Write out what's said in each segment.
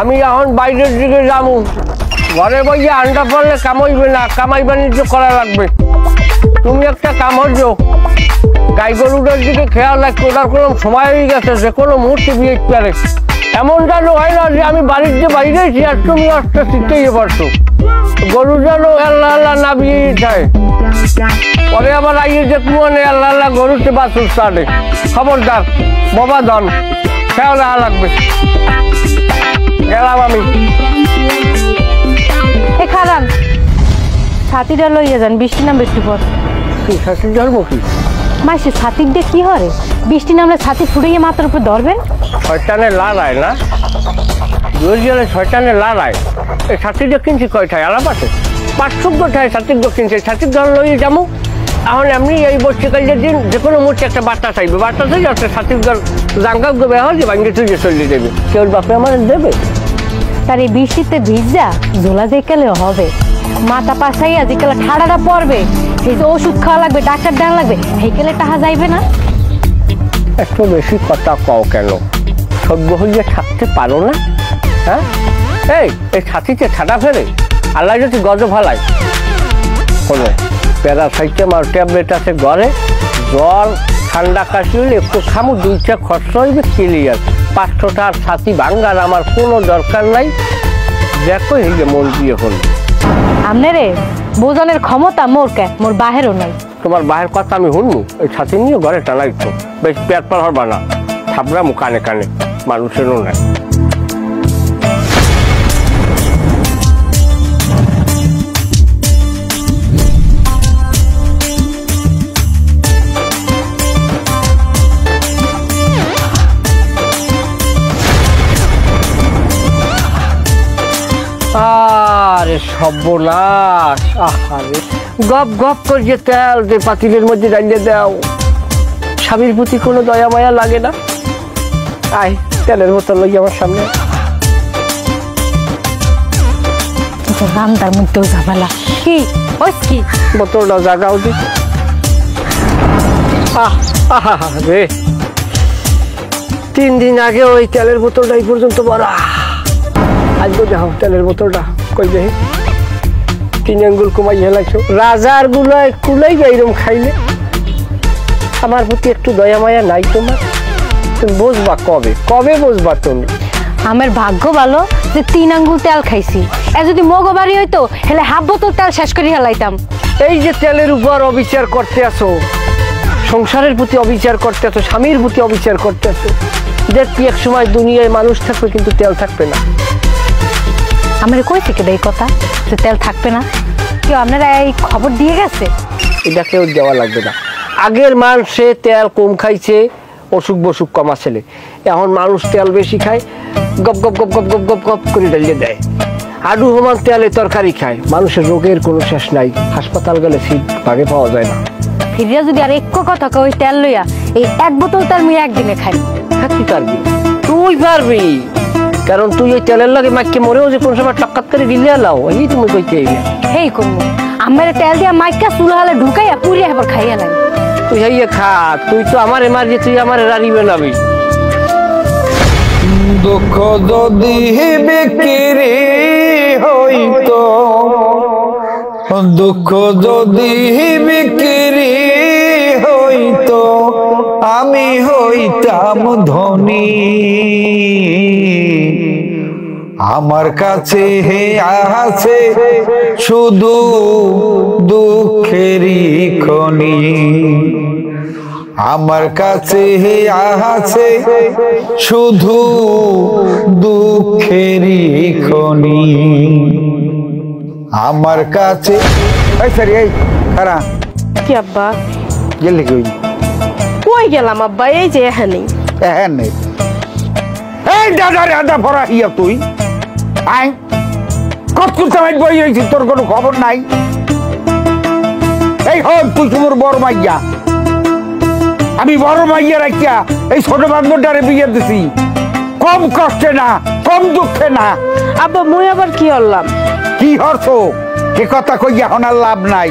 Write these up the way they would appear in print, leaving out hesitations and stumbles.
আমি এখন বাইরের দিকে যাবো, ঘরে বইয়ে আন্ডা পড়লে কামাইবে না, কামাই বাণিজ্য করা লাগবে। তুমি একটা কাম হচ্ছ, গাই গরুটার দিকে খেয়াল রাখছো, ওটার কোনো সময় হয়ে গেছে, যে কোনো মুহূর্তে বিয়ে পারে। এমন যেন হয় না যে আমি বাড়ির যে বাইরেছি আর তুমি আসতে শিখতেই পারছো। গরু যেন আল্লাহ আল্লাহ না বিয়ে যায়, পরে আবার আইয়ে যে কুয়ানে আল্লাহ আল্লাহ গরুতে বাছুর ছাড়ে। খবরদার বাবা ধন, খেয়াল রাখা লাগবে। গেলাম আমি। খারান ছাতিটা লইয়া যান, বৃষ্টি নামবে একটু পর। কি ছাতি ধরবো? কি মাসে ছাতির দিয়ে কি হরে? বৃষ্টি নামলে ছাতি ফুটিয়ে মাথার উপর ধরবেন। শয়তানের লড়াই না, জোরে শয়তানের লড়াই। এই ছাতিটা কিনছি কয়টায় আলাপ আছে, 500টায় ছাতির কিনছে। ছাতির ধর লইয়ে যাবো এখন এমনি এই বর্ষিকালের দিন যে কোনো মুহূর্তে একটা বার্তা চাইবে, বার্তা চাই একটা ছাতির দল জাঙ্গা ব্যবহার যে ভাঙ্গে তুই চলে দেবে, কেউ বাপে আমার দেবে। তার এই বৃষ্টিতে ভিজা ঝোলা যেকালে হবে, মাথা পাশাইয়া যেকালে ঠাড়াটা পড়বে, সেই যে ওষুধ খাওয়া লাগবে, ডাক্তার দেওয়া লাগবে, সেইকালে টাহা যাইবে না। একটু বেশি কথা কও কেন? সভ্য হইয়া থাকতে পারো না? হ্যাঁ, এই ছাতিতে ঠাডা ফেলে আল্লাহ যদি গজ ভালায়। শোনো, প্যারাসাইটামল ট্যাবলেট আছে ঘরে, জ্বর ঠান্ডা কাশি হলে একটু খামু, 2টা খরচ হইবে, ক্লিয়ার। 500টার ছাতি ভাঙ্গার আমার কোনো দরকার নাই। দেখো এই যে মন দিয়ে হল আমনে বোঝনের ক্ষমতা মোর কে, মোর বাহেরও নাই। তোমার বাহের কথা আমি শুনবো? এই ছাতি নিয়ে ঘরে টানাই তো বেশ পেট পার হবা না, থাবড়া মু কানে কানে, মানুষেরও নাই। আরে সর্বনাশ! আহারে গপ গপ করে তেল যে পাতিলের মধ্যে ডালিয়ে দাও, স্বামীর প্রতি কোনো দয়া মায়া লাগে না? আয় তেলের বোতল লই আমার সামনে। রান্নার মধ্যেও ঝামেলা। কি কি বোতলটা জাগাও দি। রে 3 দিন আগে ওই তেলের বোতলটা এই পর্যন্ত বড়, আজকে দেখো তেলের বোতলটা কই দেখি 3 আঙ্গুল কমাই হেলাইছো। রাজার গুলায় কুলাই এইরকম খাইলে, আমার প্রতি একটু দয়া মায়া নাই তোমার? তুমি বুঝবা কবে, কবে বুঝবা তুমি? আমার ভাগ্য ভালো যে 3 আঙ্গুল তেল খাইছি, এ যদি মগো বাড়ি হইতো হেলে হাফ বোতল তেল শেষ করে হেলাইতাম। এই যে তেলের উপর অবিচার করতে আসো, সংসারের প্রতি অবিচার করতে আসো, স্বামীর প্রতি অবিচার করতে আসো, দেখবি এক সময় দুনিয়ায় মানুষ থাকবে কিন্তু তেল থাকবে না। আমার কই থেকে এই কথা যে তেল থাকবে না? কেউ আপনারা এই খবর দিয়ে গেছে? এটা কেউ দেওয়া লাগবে না। আগের মানুষে তেল কম খাইছে, অসুখ বসুখ কমা ছেলে। এখন মানুষ তেল বেশি খায়, গপ গপ গপ গপ গপ গপ গপ করে ডালিয়ে দেয়। আডু সমান তেলে তরকারি খায়, মানুষের রোগের কোনো শেষ নাই। হাসপাতাল গেলে সিট ভাগে পাওয়া যায় না। ফিরিয়া যদি আর একটু কথা কই তেল লইয়া, এই 1 বোতল তেল আমি একদিনে খাই। কি পারবি? তুই পারবি, কারণ তুই এই তেলের লাগে মাইকে মরেও যে কোন সময় টক্কাত করে গিলে লাও, এই তুমি কইতে হেই করবো আমার তেল দিয়া মাইকা চুলা হলে ঢুকাইয়া পুড়িয়া এবার খাইয়া নাই। তুই হাইয়া খা, তুই তো আমার মারবি, তুই আমার রাড়িবে নাবি। দুঃখ যদি বিক্রি হইতো, দুঃখ যদি বিক্রি হইতো, আমি হইতাম ধনী। আমার কাছে হে আছে শুধু দুঃখেরই খনি, আমার কাছে হে আছে শুধু দুঃখেরই খনি। আমার কাছে এই সরি এই খারা কি আব্বা গেলে কই গেলাম আব্বা? এই যে এখানে এখানে এই দাদা দাদা ভরা হিয়া তুই আই কত সময় বই হয়েছি, তোর কোনো খবর নাই? এই হোক তুই তোমার বড় মাইয়া, আমি বড় মাইয়া রাখিয়া এই ছোট বান্ধবটারে বিয়ে দিছি, কম কষ্টে না, কম দুঃখে না। আব্বা মুই আবার কি হলাম? কি হরছো? এ কথা কইয়া এখন আর লাভ নাই,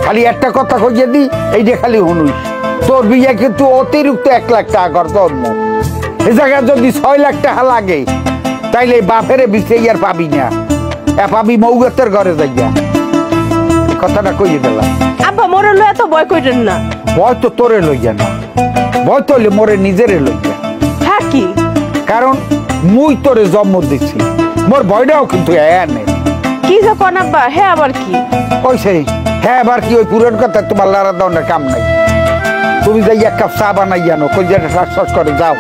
খালি একটা কথা কইয়া দি, এইটা খালি শুনুস, তোর বিয়ে কিন্তু অতিরিক্ত 1 লাখ টাকা খরচ হবো। এ জায়গায় যদি 6 লাখ টাকা লাগে তাইলে বাপেরে বিছে আর পাবি না, পাবি মৌগতের ঘরে যাইয়া। কথাটা কইয়ে দিলাম। আব্বা মোরে লয়ে এত ভয় কইরেন না। ভয় তো তোরে লইয়া না, ভয় তো মোরে নিজেরে লইয়া। হ্যাঁ কি? কারণ মুই তোরে জন্ম দিছি, মোর ভয়টাও কিন্তু নেই। কি যে কোন আব্বা? হ্যাঁ আবার কি? কইছে হ্যাঁ আবার কি? ওই পুরন কথা তোমার লারা দাওনের কাম নাই। তুমি যাই এক কাপ চা বানাই জানো, কলজাটা শ্বাস করে যাও।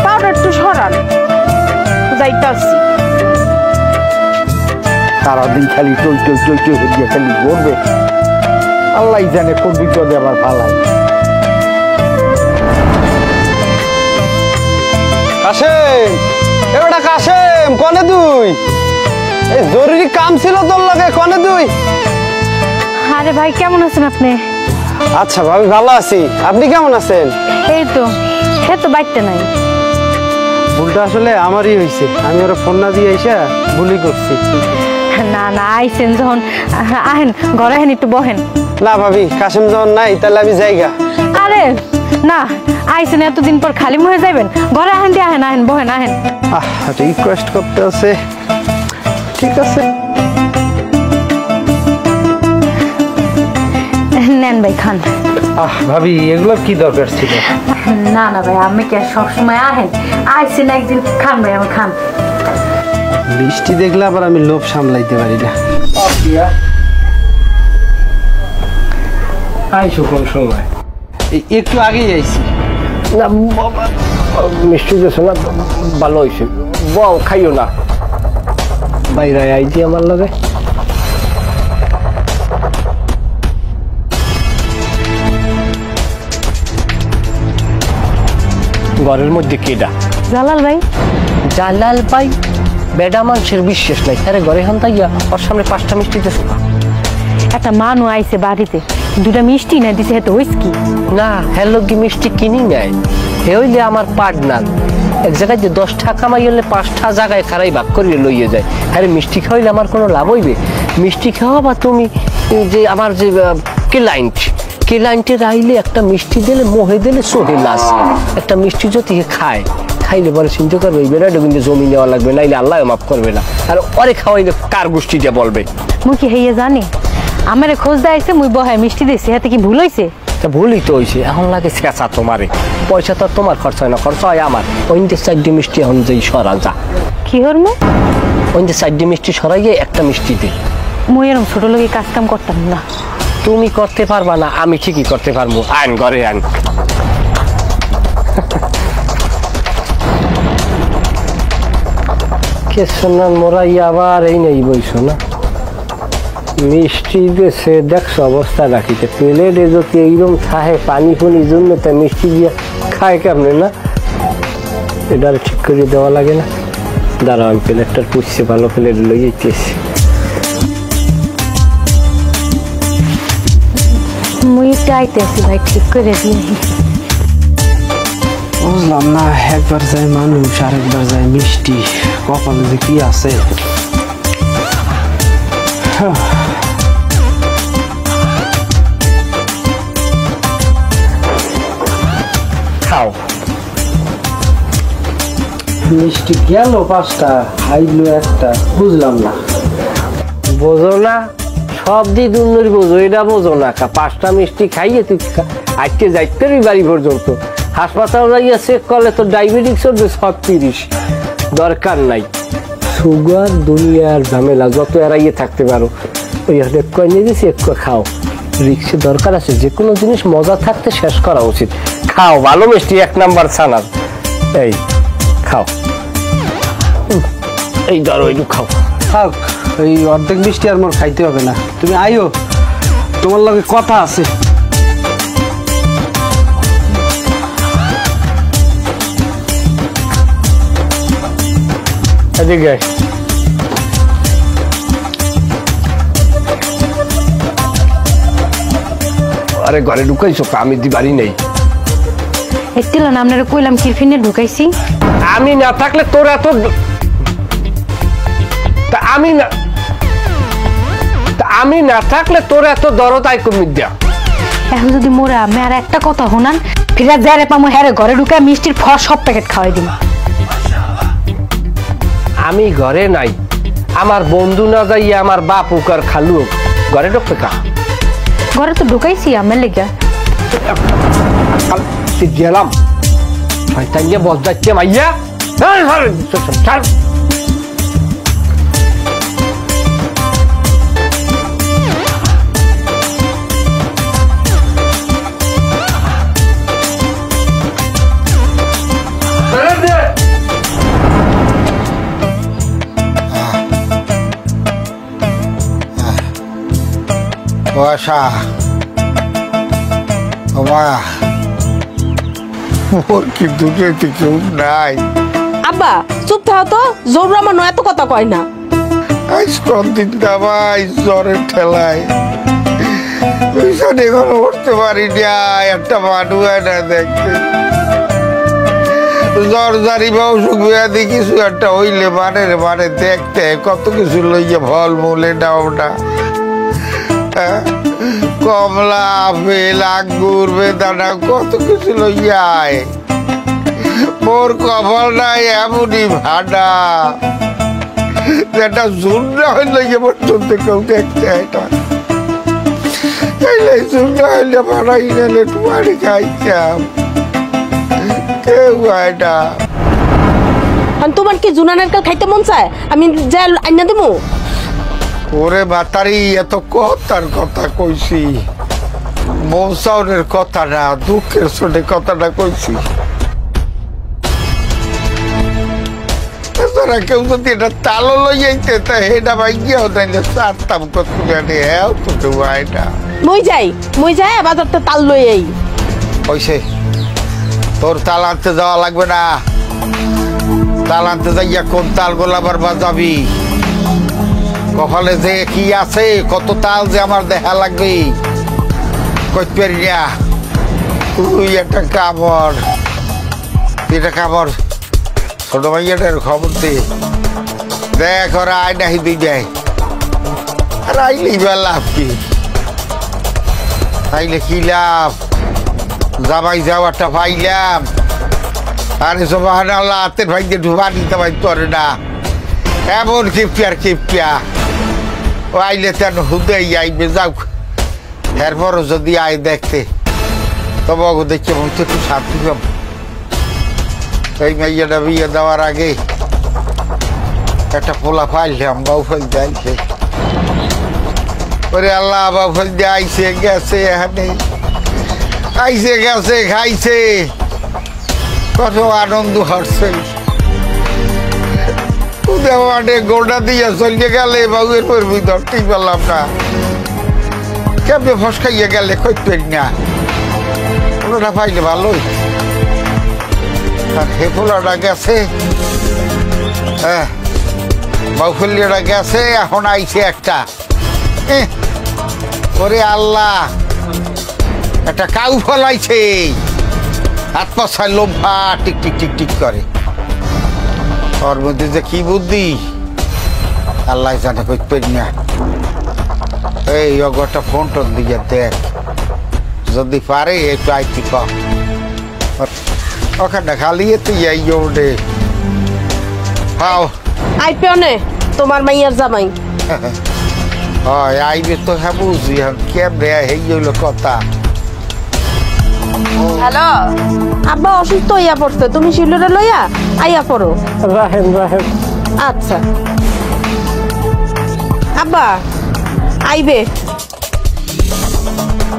পাউডার একটু সরান, যাইতাছি। সারাদিন খালি টই টই টই টই হইয়া খালি ঘুরবে, আল্লাহ জানে কোন বিপদে আবার ফালাই। কাশেম, এবারটা কাশেম, কনে তুই? এই জরুরি কাম ছিল তোর লাগে, কনে তুই? আরে ভাই কেমন আছেন আপনি? আচ্ছা ভাবি ভালো আছি, আপনি কেমন আছেন? এই তো বাইতে নাই। ভুলটা আসলে আমারই হয়েছে, আমি ওরা ফোন না দিয়ে এসে ভুলই করছি। না না, আইছেন যখন আহেন, ঘরে আহেন, একটু বহেন। না ভাবি, কাশেম যখন নাই তাহলে আমি যাইগা। আরে না, আইছেন এতদিন পর খালি মুখে যাইবেন? ঘরে আহেন দিয়ে আহেন, আহেন বহেন, আহেন। রিকোয়েস্ট করতে আছে, ঠিক আছে। নেন ভাই খান। ভাবি এগুলো কি দরকার ছিল? না না ভাই, আমি কি সবসময় আহেন? আইছেন একদিন, খান ভাই, আমি খান। মিষ্টি দেখলে আবার আমি লোভ সামলাইতে পারি না। আইসো কোন সময়? একটু আগেই আইছি। না মিষ্টি দিয়েছো না, ভালো হয়েছে। বউ খাইও না, বাইরে আইছি আমার লগে। ঘরের মধ্যে কেডা? জালাল ভাই। জালাল ভাই বেডা মানুষের বিশ্বাস নাই। আরে ঘরে হান তাইয়া ওর সামনে 5টা মিষ্টি দিয়েছো। একটা মানু আইছে বাড়িতে, 2টা মিষ্টি না দিছে, হেতো হইছে কি? না হ্যালো কি মিষ্টি কিনি নেয়, হে হইলে আমার পার্টনার। এক জায়গায় যে 10 টাকা কামাই হলে 5টা জায়গায় খারাই ভাগ করিয়ে লইয়ে যায়। আরে মিষ্টি খাওয়াইলে আমার কোনো লাভ হইবে? মিষ্টি খাওয়া বা তুমি যে আমার যে ক্লায়েন্টের আইলে একটা মিষ্টি দিলে মোহে দিলে সোহে লাস। একটা মিষ্টি যদি খায়, খাইলে পরে চিন্তা করবে এই বেড়াটা কিন্তু জমি নেওয়া লাগবে, নাইলে আল্লাহ মাফ করবে না। আর ওরে খাওয়াইলে কার গোষ্ঠীটা বলবে? মুই কি হইয়া জানি? আমারে খোঁজ দাইছে, মুই বহায় মিষ্টি দিছি, হাতে কি ভুল হইছে? তা ভুলই তো হয়েছে। এখন লাগে চেঁচা তোমারে, পয়সা তো তোমার খরচ হয় না, খরচ হয় আমার। ওইতে 4 মিষ্টি এখন যেই সরা যা। কি হরমু? ওইতে 4 মিষ্টি সরাইয়ে একটা মিষ্টি দে। মুই এরকম ছোট লোকে কাজ কাম করতাম না। তুমি করতে পারবা না, আমি ঠিকই করতে পারবো। আইন ঘরে আইন। কে শোনান মোরাই আবার এই নেই বইছো না? মিষ্টি দেশে দেখছো অবস্থা রাখিতে, প্লেটে যদি এইরকম খায় পানি ফুনির জন্য, তা মিষ্টি দিয়ে খায় কেমনে না? এটা ঠিক করে দেওয়া লাগে না? দাঁড়াও, আমি প্লেটটা পুষছে, ভালো প্লেট লই যেতেছি। মুই চাইতেছি ভাই, ঠিক করে দিই। বুঝলাম না, একবার যায় মানুষ আর একবার যায় মিষ্টি, কপালে যে কি আছে। খাও। মিষ্টি গেল 5টা, আইলো একটা, বুঝলাম না। বোঝো না? সব দিক উন্নতি বোঝো, এটা বোঝো না। 5টা মিষ্টি খাইয়ে তুই আজকে যাইতে বাড়ি পর্যন্ত। হাসপাতাল যাইয়া চেক করলে তো ডায়াবেটিস হচ্ছে 36। দরকার নাই সুগার, দুনিয়ার ঝামেলা যত এড়াইয়ে থাকতে পারো। ওই এক কয় নিয়ে দিয়েছি, এক কয় খাও। রিক্সে দরকার আছে, যে কোনো জিনিস মজা থাকতে শেষ করা উচিত। খাও, ভালো মিষ্টি 1 নাম্বার ছানার। এই খাও, এই ধরো, একটু খাও। থাক, এই অর্ধেক মিষ্টি আর মোর খাইতে হবে না। তুমি আইও, তোমার লগে কথা আছে। এদিকে আরে ঘরে ঢুকাইছো? আমি দি বাড়ি নেই। একটিল না, আপনারা কইলাম কিরফিনে ঢুকাইছি। আমি না থাকলে তোর এত, আমি না থাকলে তোর এত দরদ আই কমি দেয়া। এখন যদি মোরা আমি আর একটা কথা শোনান ফিরা যারে পামো হ্যারে ঘরে ঢুকে মিষ্টির ফল সব প্যাকেট খাওয়াই দিন। আমি ঘরে নাই, আমার বন্ধু না যাইয়া আমার বাপ উকার খালু ঘরে ঢুকতে কা ঘরে তো ঢুকাইছি আমার লেগে। গেলাম শয়তানিয়া বস যাচ্ছে মাইয়া। ছাড় আশা মায়া মোর কি দুনিয়াতে কেউ নাই। আব্বা চুপ থাও তো, জোর আমার এত কথা কয় না। আজ কদিন দাবাই জ্বরের ঠেলায় এখন উঠতে পারি না, একটা মানুষ না দেখতে জ্বর জারি বা অসুখ ব্যাধি কিছু একটা হইলে মানে দেখতে কত কিছু লইয়া ফল মূলে ডাউটা কমলা আপেল আঙ্গুর বেদানা কত কিছু লইয়ায়। মোর কপাল নাই এমনই ভাডা যেটা জুন্ডা হইলে পর্যন্ত কেউ দেখতে এটা জুন্ডা হইলে ভাড়াই গেলে টুয়ারি খাইতাম কেউ এটা। তোমার কি জুনানের কাল খাইতে মন চায়? আমি যা আইনা দেবো। ওরে বাতারি এত কথার কথা কইছি, মৌসাউনের কথা না, দুঃখের শোনে কথাটা কইছি। তোরা কেউ যদি এটা তালো লইয়াইতে তা এটা ভাইয়াও তাইলে চারতাম কত জানি হ্যাঁ তো কেউ এটা মই যাই বাজারতে তাল লই আই। কইছে তোর তাল আনতে যাওয়া লাগবে না, তাল আনতে যাইয়া কোন তাল গোলাবার বাজাবি কপালে যে কি আছে কত তাল যে আমার দেখা লাগবে কইতে পারি না। তুই একটা কামড় এটা কামড় ছোট ভাইয়াটার খবর দে, দেখ ওরা আয় নাহি দুই যায় আর আইলেই বা লাভ কি, আইলে কি লাভ? জামাই যাওয়াটা পাইলাম আরে সবাই আল্লাহ হাতের ভাই দিয়ে ঢুবা নিতে পারি তোরে না এমন কিপিয়া ও আইলে তেন হুদেই আইবে যাও। এরপরও যদি আয় দেখতে তবে অগো দেখছে মনে তো একটু শান্তি পাব। এই মেয়েটা বিয়ে দেওয়ার আগে একটা পোলা পাইলাম, বাউ ফেল যাইছে ওরে আল্লাহ বাউ ফেল দিয়ে আইসে গেছে এখানে আইসে গেছে খাইছে কত আনন্দ হচ্ছে। গোটা দিয়ে চলিয়ে গেলে বাবুয়ের পর ধরতেই পারলাম না, কেমনে ফসকাইয়া গেলে কইতে না পোলাটা পাইলে ভালোই। আর হে পোলাটা গেছে হ্যাঁ বাউফলিয়াটা গেছে এখন আইছে একটা ওরে আল্লাহ একটা কাউ ফলাইছে হাত পাশায় লোমফা টিক টিক টিক টিক করে, ওর মধ্যে যে কি বুদ্ধি আল্লাহ জানে কইতে পারি না। এই অগটা ফোন টোন দিয়ে দেখ যদি পারে একটু আইতি কম ওখানে খালি এতে যাই ওঠে পাও আইপে নে তোমার মাইয়ার জামাই। হয় আইবে তো হ্যাঁ বুঝি কেমনে হইল কথা। হ্যালো আব্বা অসুস্থ হইয়া পড়ছে, তুমি শিলুরে লইয়া আইয়া পড়ো। রাহেন রাহেন আচ্ছা আব্বা আইবে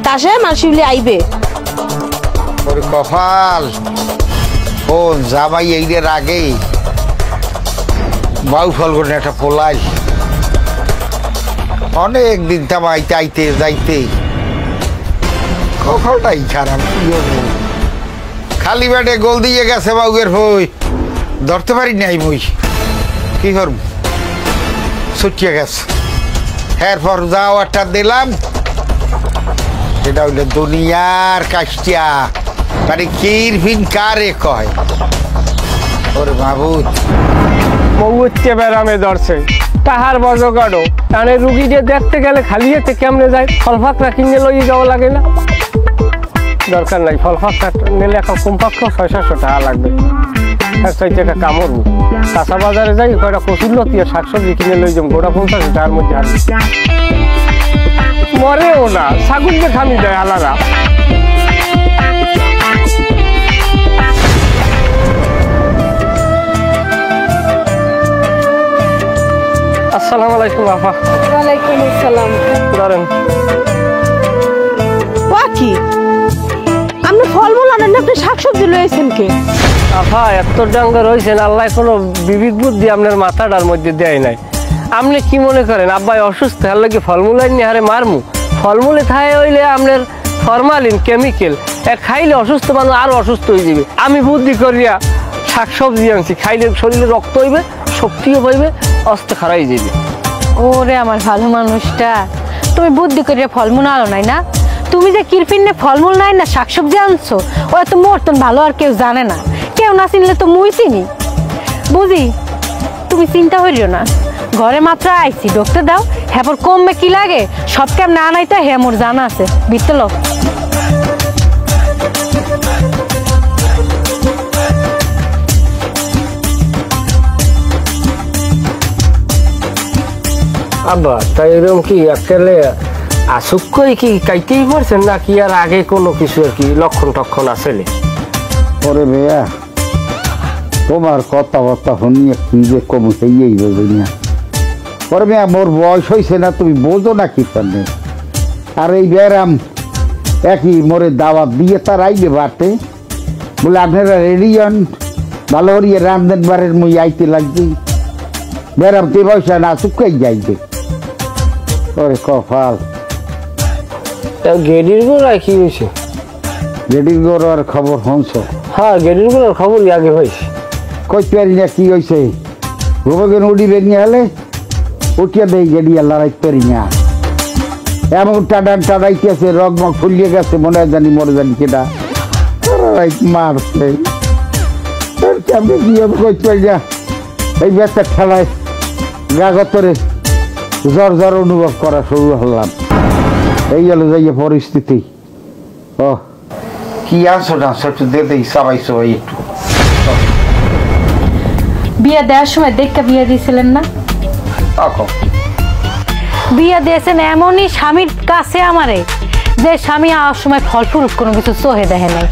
কাশেম আর শিউলি আইবে। ওর কপাল কোন জামাই এইদের আগে বাউ ফলগুন একটা পোলাই অনেক দিন তামাইতে আইতে যাইতে কপালটাই খারাপ। খালি ব্যাটে গোল দিয়ে গেছে বাউয়ের হই ধরতে পারি নাই মই কি করব ছুটিয়ে গেছে। এরপর যাও একটা দিলাম সেটা হইলে দুনিয়ার কাষ্টিয়া মানে কির ভিন কারে কয় ওরে মাবুদ মৌচ্ছে বেড়ামে ধরছে তাহার বজগাড়ো টানে রুগী যে দেখতে গেলে খালি হাতে কেমনে যায় ফলফাকরা কিনে লইয়ে যাওয়া লাগে না। দরকার নাই, ফল ফাঁকা নিলে এখন কমপক্ষ 600-700 টাকা লাগবে। এক চাইতে একটা কামড় কাঁচা বাজারে যাই কয়টা কচুর লতি আর শাকসবজি কিনে লই যাম, গোটা 50 টাকার মধ্যে আর মরেও না, ছাগলকে খামি দেয় আলাদা। আসসালামু আলাইকুম আপা। ওয়ালাইকুম আসসালাম। ধরেন। কি আপনি ফলমূল আনেন না, আপনি শাকসবজি লয়েছেন কে? আপা এত ডাঙ্গা রয়েছেন, আল্লাহ কোনো বিবেক বুদ্ধি আপনার মাথাটার মধ্যে দেয় নাই। আপনি কি মনে করেন আব্বাই অসুস্থ, আর লাগে ফলমূল আইনি হারে মারমু? ফলমূলে থায় হইলে আপনার ফরমালিন কেমিক্যাল, খাইলে অসুস্থ মানুষ আরো অসুস্থ হয়ে যাবে। আমি বুদ্ধি করিয়া শাকসবজি আনছি, খাইলে শরীরে রক্ত হইবে, শক্তিও পাইবে, অস্ত খারাই যাবে। ওরে আমার ভালো মানুষটা, তুমি বুদ্ধি করিয়া ফলমূল আনো নাই না? তুমি যে কিরফিনে ফলমূল নাই না শাকসবজি আনছো, ও এত মর্তন ভালো আর কেউ জানে না। কেউ না চিনলে তো মুই চিনি, বুঝি। তুমি চিন্তা করিও না, ঘরে মাত্র আইছি, ডক্টর দাও হ্যাঁ কমবে কি লাগে, সব কেম না আনাইতে হ্যাঁ মোর জানা আছে। বিতল আব্বা তাই এরকম কি একেলে আসুক কই কি কাইতেই পারছেন না কি আর আগে কোনো কিছু আর কি লক্ষণ টক্ষণ আছে? ওরে ভাইয়া, তোমার কথাবার্তা শুনিয়ে কি যে কম হইয়াই বোঝে না। ওরে ভাইয়া, মোর বয়স হয়েছে না, তুমি বোঝো না কি পারলে। আর এই ব্যারাম একই মোরে দাওয়াত দিয়ে তার আইবে বাটে, বলে আপনারা রেডি হন, ভালো করিয়ে রান্ধেন বারের মই আইতে লাগবে। ব্যারাম তে পয়সা না চুকাই যাইবে। ওরে কপাল। গেডির গোড়ায় কি হয়েছে? গেডির গোড়ার খবর শুনছ? হ্যাঁ, গেডির গোড়ার খবরই আগে হয়েছে। কইতে পারি না কি হয়েছে। গোবরগেন উঠিবে নিয়ে হলে উঠিয়া দেয় গেডিয়া লড়াইতে পারি না। এমন টাডান টাডাইতেছে, রগ মগ ফুলিয়ে গেছে, মনে হয় জানি মরে জানি কেটা মারছে। আমি কি কইতে পারি না, এই ব্যবসা খেলায় গাগতরে জ্বর জ্বর অনুভব করা শুরু হলাম। এই গেল যাইয়া পরিস্থিতি। ও কি আনছো না সবচেয়ে দিতে সবাই সবাই একটু বিয়া দেওয়ার সময় দেখতে বিয়া দিয়েছিলেন না? বিয়া দিয়েছেন এমনই স্বামীর কাছে আমারে, যে স্বামী আওয়ার সময় ফল ফুরুক কোনো কিছু চোহে দেখে নাই।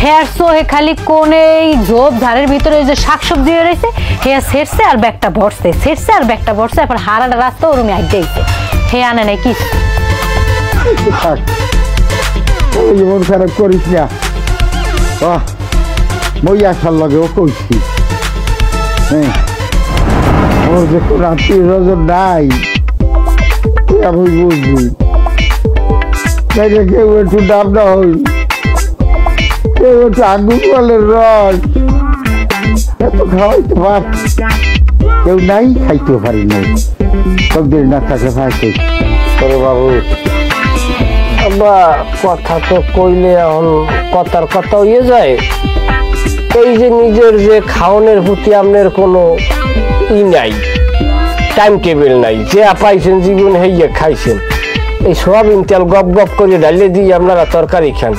হেয়ার চোহে খালি কোন এই ঝোপ ঝাড়ের ভিতরে যে শাকসবজি রয়েছে হেয়ার ছেড়ছে আর ব্যাগটা ভরছে, ছেড়ছে আর ব্যাগটা ভরছে, এখন হারাটা রাস্তা ওরমে আগ দিয়েছে। হে আনে নাই কি মন খারাপ করিস না। মই আসার লগে ও কইছি, হ্যাঁ ওর যে কোন আত্মীয় স্বজন নাই, আমি বুঝবি কেউ একটু দাম না হই, কেউ একটু আগুন জলের রস এত খাওয়াইতে পার, কেউ নাই খাইতেও পারি নাই, সব দিন না থাকে খাইতে। তোরে বাবু আব্বা কথা তো কইলে এখন কথার কথা হইয়ে যায়। এই যে নিজের যে খাওয়ানোর প্রতি আপনার কোনো নাই, টাইম টেবিল নাই, যে পাইছেন জীবন হইয়া খাইছেন। এই সোয়াবিন তেল গপ গপ করে ডালিয়ে দিয়ে আপনারা তরকারি খান,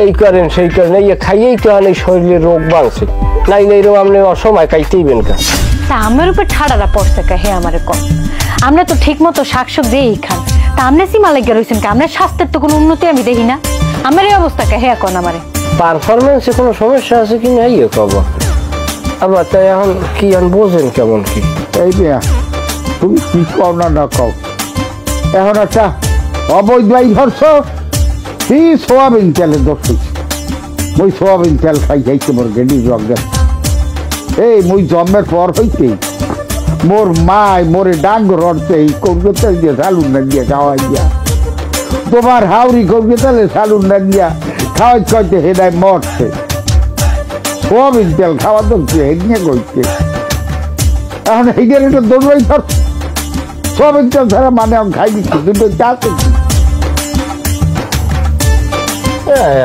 এই করেন সেই করেন, এই খাইয়েই তো এই শরীরে রোগ বাড়ছে। নাই নাই রোগ আপনি অসময় খাইতেইবেন কা। তা আমার উপর ঠাড়াটা পড়ছে কা? হে আমারে কম, আমরা তো ঠিক মতো শাকসবজি খান, তা আপনি সীমা লেগে রয়েছেন কা? আপনার স্বাস্থ্যের তো কোনো উন্নতি আমি দেখি না। আমার এই অবস্থা কা? হে এখন আমারে পারফরমেন্সে কোনো সমস্যা আছে কি না? ইয়ে কব আবার তাই এখন কি বোঝেন কেমন কি? এই মেয়া তুমি কি কও না না কও, এখন একটা অবৈধ বাই ধরছ, কি সোয়াবিন তেলে ধরছিস। মুই সোয়াবিন তেল খাই খাইতে মোর গেডি জগ গেছে। এই মুই জন্মের পর হইতে মোর মায় মোরে ডাঙ্গ রড়ছে এই কৌকে তেল দিয়ে সালুন না দিয়ে খাওয়াই দিয়া, তোমার হাওড়ি কৌকে তেলে সালুন না দিয়া খাওয়াই খাইতে হেদায় মরছে। সোয়াবিন তেল খাওয়া তো হেগিয়ে গইছে, এখন হেগের একটা দৌড়াই ধর সোয়াবিন তেল ছাড়া মানে আমি খাই দিচ্ছি দুটো চাষে।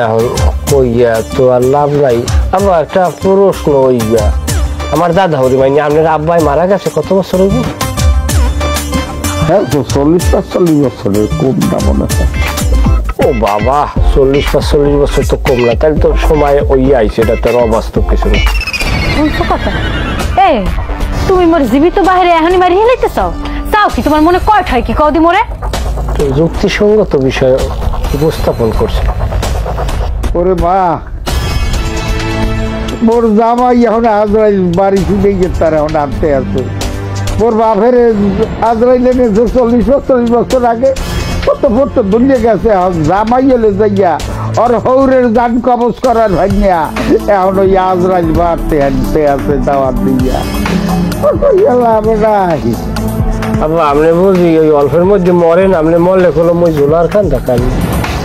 এখন কইয়া তো আর লাভ নাই। আমার একটা প্রশ্ন হইয়া, আমার দাদা হরি মাইনি আপনার আব্বাই মারা গেছে কত বছর হইব? হ্যাঁ তো 40-45 বছরের, কম না মনে হয়। ও ও বাবা 40-45 বছর তো কম না, তাহলে তো সময় ওই আইছে, এটা তার অবাস্তব কিছু না। শুনছো কথা? এই তুমি মোর জীবিত বাহিরে এখনই মারি হেলাইতে চাও? চাও কি তোমার মনে কয় ঠাই কি কদি মোরে? তো যুক্তিসঙ্গত বিষয় উপস্থাপন করছে। ওরে মা, মোর জামাই এখন আজরাইল বাড়ি ফিরে গিয়ে তার এখন আনতে আছে। মোর বাপের আজরাইল এনেছে 40-45 বছর আগে, কত কত দুনিয়া গেছে। এখন জামাই এলে যাইয়া ওর হৌরের যান কবজ করার ভাইয়া এখন ওই আজরাইল বাড়তে আনতে আছে দাওয়াত দিয়া। আবার আপনি বুঝি ওই অল্পের মধ্যে মরেন, আপনি মরলে কোনো মই ঝোলার খান দেখান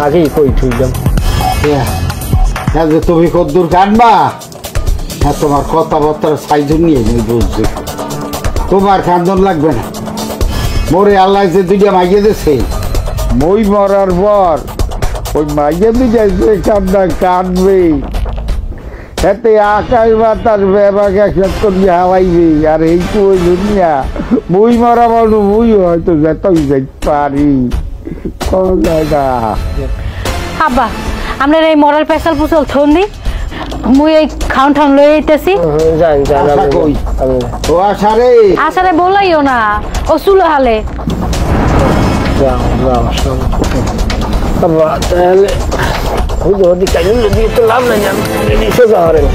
আগেই কই থুইলাম। হ্যাঁ যে তুমি কদ্দুর কাটবা, হ্যাঁ তোমার কথাবার্তার সাইজ নিয়ে আমি বুঝছি। তোমার কান্দন লাগবে না। মোরে আল্লাহ যে দুইটা মাইয়ে দিয়েছে, মই মরার পর ওই মাইয়ে দুইটা যে কান্দা কাঁদবে, এতে আকাশ বাতাস বেবাক একসাথ করিয়ে হাওয়াইবে। আর এই তো ওই দুনিয়া মই মরা মানুষ মই হয়তো যেতই যাইতে পারি না। আব্বা আমরা এই মরাল পেশাল পুছল থন দি, মুই এই খাউন ঠাউন লই আইতেছি। জান জান আশা কই ও আশারে আসারে বলাইও না, ও চুলো হালে। যাও যাও সব বাবা, তাহলে ওই যদি কাজল দিয়ে তো লাভ নাই, জান নিচে যাওয়ারেন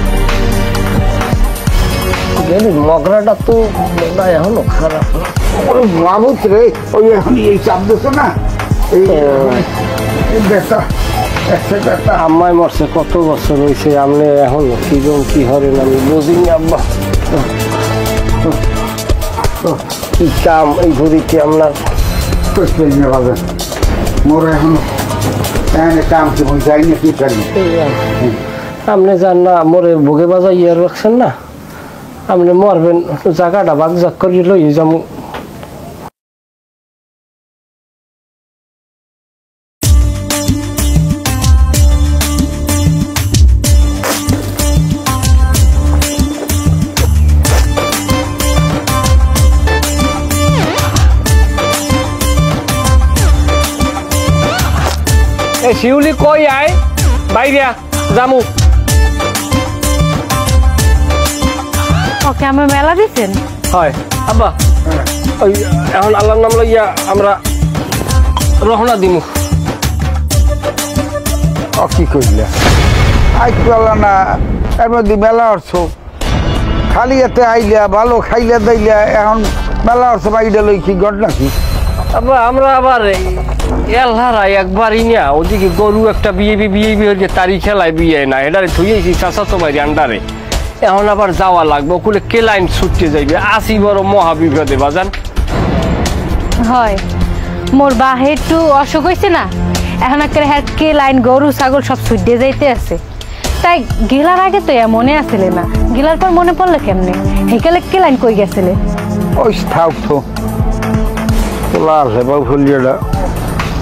গেলি মগরাটা তো মগরা এখনো খারাপ না। ওরে মাবুত রে, ওই এখন এই চাপ দিছ না, এই বেটা একটা আম্মাই মরছে কত বছর হয়েছে, আপনি এখন কি হরেন আমি বুঝিনি আব্বা। কি কাম এই ঘড়িতে আপনার মোর এখন কাম কি যাই না কি করি। আপনি যান না মোরে ভোগে বাজা ইয়ে রাখছেন না, আপনি মরবেন জায়গাটা বাগ জাগ করে লই যাবো। শিউলি কই আয় বাইরে যামু। ওকে আমার মেলা দিছেন? হয় আব্বা, ওই এখন আল্লাহর নাম লইয়া আমরা রহনা দিমু। কি কইলা আইলা না, এর মধ্যে মেলা অর্থ খালি এতে আইলা ভালো খাইলা দাইলা, এখন মেলা অর্থ বাইরে লই কি গড নাকি? আব্বা আমরা আবার এলহারাই একবারই না, ওদিকে গরু একটা বিয়ে হয়েছে, তারি খেলায় বিয়ে না, এটারে ধুয়েছি চাচাতো বাইরে আন্ডারে। এখন আবার যাওয়া লাগবে, ওকুলে কে লাইন ছুটতে যাইবে, আসি বড় মহাবিপদে বাজান। হয় মোর বাহে একটু অসুখ হয়েছে না, এখন একটা কে লাইন গরু ছাগল সব ছুটে যাইতে আছে, তাই গেলার আগে তো মনে আসলে না, গেলার পর মনে পড়লে কেমনে হেকালে কে লাইন কই গেছিলে? ওই থাক তো তোলা আছে বাবু ফুলিয়াটা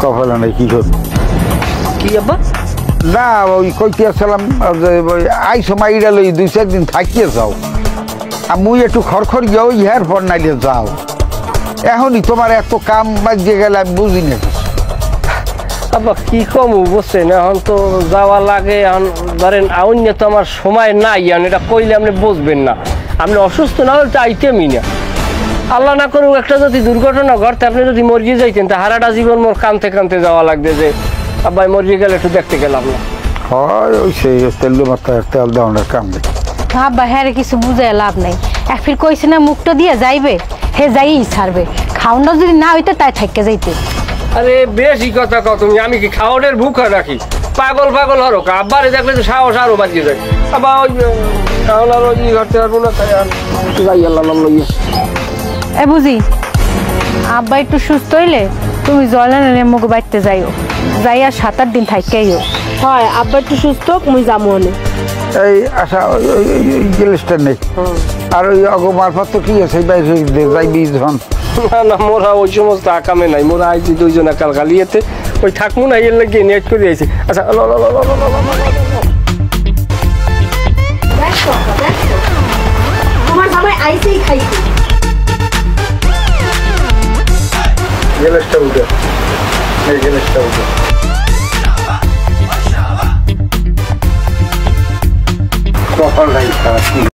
কপালে নাই কি করবো। কি আব্বা? না ওই কইতে আসলাম যে আইসো মাইরা লই 2-4 দিন থাকিয়ে যাও, আর মুই একটু খড়খড় যাও ইহার পর নাইলে যাও। এখনই তোমার এত কাম বাজিয়ে গেলে আমি বুঝি না। আব্বা কি কমু বুঝছেন, এখন তো যাওয়া লাগে। এখন ধরেন অন্য তো আমার সময় নাই, এখন এটা কইলে আপনি বুঝবেন না। আপনি অসুস্থ না হলে তো আইটেমই না। আল্লাহ না করুক একটা যদি দুর্ঘটনা ঘটতে, আপনি যদি মরিয়ে যাইতেন তা হারাটা জীবন মোর কানতে কানতে যাওয়া লাগবে যে আব্বাই মরিয়ে গেলে একটু দেখতে গেলাম না। হয় ওই সেই তেল মাথায় তেল দেওয়ানোর কাম নেই। আব্বা হ্যাঁ কিছু বুঝায় লাভ নাই, এক ফির কইছে না মুখটা দিয়ে যাইবে, হে যাই ছাড়বে। খাওয়াটা যদি না হইতে তাই থাকতে যাইতে। আরে বেশি কথা কও তুমি, আমি কি খাওয়ানোর ভুখা রাখি? পাগল পাগল হরো আব্বারে দেখলে তো সাহস আরো বাজিয়ে যায়। আবার ওই এখন আর ওই ঘরতে পারবো না, তাই আর যাই আল্লাহ নাম লইয়া। এ বুঝি আব্বা একটু সুস্থ হইলে তুমি জয়লানের মুখে বাড়তে যাইও, যাই আর 7-8 দিন থাইকেইও। হয় আব্বা একটু সুস্থ মুই যাবো অনেক। এই আশা ওই গেলিসটা নেই, আর ওই অগমারফত কি আছে বাইরে যাইবি যখন। না না মোরা ওই সমস্ত আকামে নাই, মোরা আইছি 2 জন একাল গালিয়েতে ওই থাকবো না, এর লাগে নেট করে আইছি। আচ্ছা তোমার জামাই আইছেই খাইছে। গেলিসটা উঠে এই গেলিসটা উঠে কপালটাই খারাপ।